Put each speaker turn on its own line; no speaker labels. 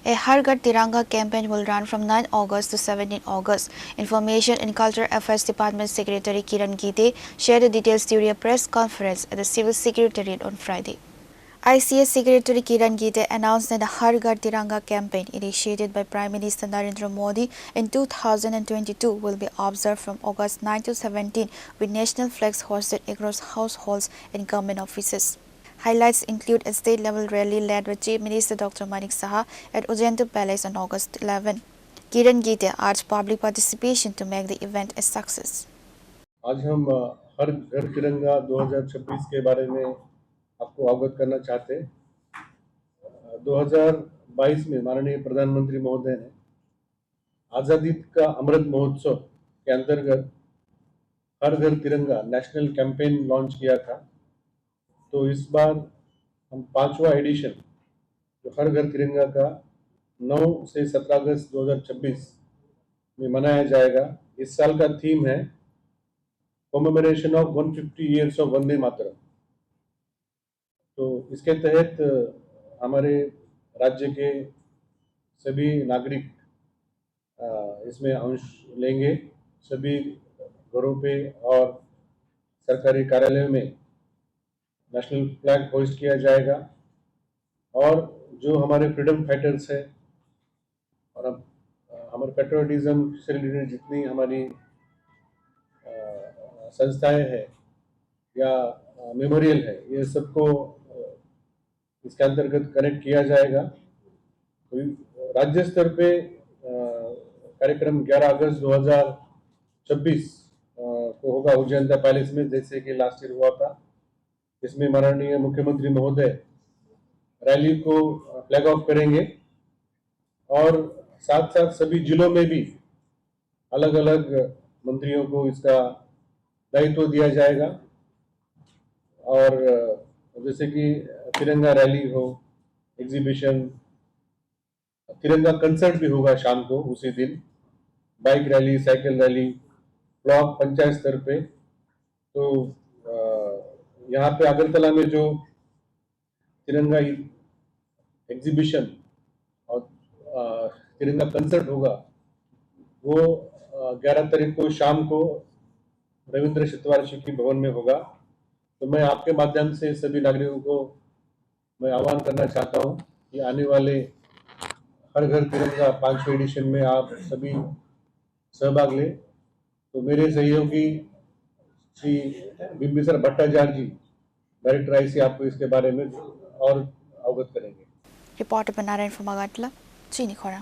A Har Ghar Tiranga campaign will run from 9 August to 17 August. Information and Cultural Affairs Department Secretary Kiran Gite shared the details during a press conference at the Civil Secretariat on Friday. ICS Secretary Kiran Gite announced that the Har Ghar Tiranga campaign, initiated by Prime Minister Narendra Modi in 2022, will be observed from August 9 to 17 with national flags hoisted across households and government offices. Highlights include a state-level rally led by Chief Minister Dr. Manik Saha at Ojanta Palace on August 11. Kiran Gite urged public participation to make the event a success.
आज हम हर घर तिरंगा 2026 के बारे में आपको अवगत करना चाहते हैं। 2022 में माननीय प्रधानमंत्री महोदय ने आज़ादी का अमृत महोत्सव के अंतर्गत हर घर तिरंगा नेशनल कैंपेन लॉन्च किया था। तो इस बार हम 5वां एडिशन जो हर घर तिरंगा का 9 से 17 अगस्त 2026 में मनाया जाएगा। इस साल का थीम है commemoration of 150 years of Vande Mataram. तो इसके तहत हमारे राज्य के सभी नागरिक इसमें अंश लेंगे। सभी घरों पे और सरकारी कार्यालयों में नेशनल फ्लैग होइस्ट किया जाएगा और जो हमारे फ्रीडम फाइटर्स हैं और अब हमारे पेट्रियोटिज्म से रिलेटेड जितनी हमारी संस्थाएं हैं या मेमोरियल है, ये सबको इसके अंतर्गत कनेक्ट किया जाएगा। तो राज्य स्तर पे कार्यक्रम 11 अगस्त 2026 को होगा उज्जैन पैलेस में, जैसे कि लास्ट ईयर हुआ था। इसमें माननीय मुख्यमंत्री महोदय रैली को फ्लैग ऑफ करेंगे और साथ साथ सभी जिलों में भी अलग अलग मंत्रियों को इसका दायित्व दिया जाएगा। और जैसे कि तिरंगा रैली हो, एग्जीबिशन, तिरंगा कंसर्ट भी होगा शाम को उसी दिन, bike rally, cycle rally, block panchayat स्तर पे। तो यहाँ पे अगरतला में जो तिरंगा एग्जीबिशन और तिरंगा कंसर्ट होगा वो 11 तारीख को शाम को रविंद्र शतवार्षिकी भवन में होगा। तो मैं आपके माध्यम से सभी नागरिकों को मैं आह्वान करना चाहता हूँ कि आने वाले हर घर तिरंगा 5वें एडिशन में आप सभी सहभाग लें। तो मेरे सहयोगी श्री बिंबिसर भट्टाचार्य जी, डायरेक्टर आईसी, आपको इसके बारे में और अवगत करेंगे।
रिपोर्टर बनारन फॉर मागाटला, चीनी खोरा।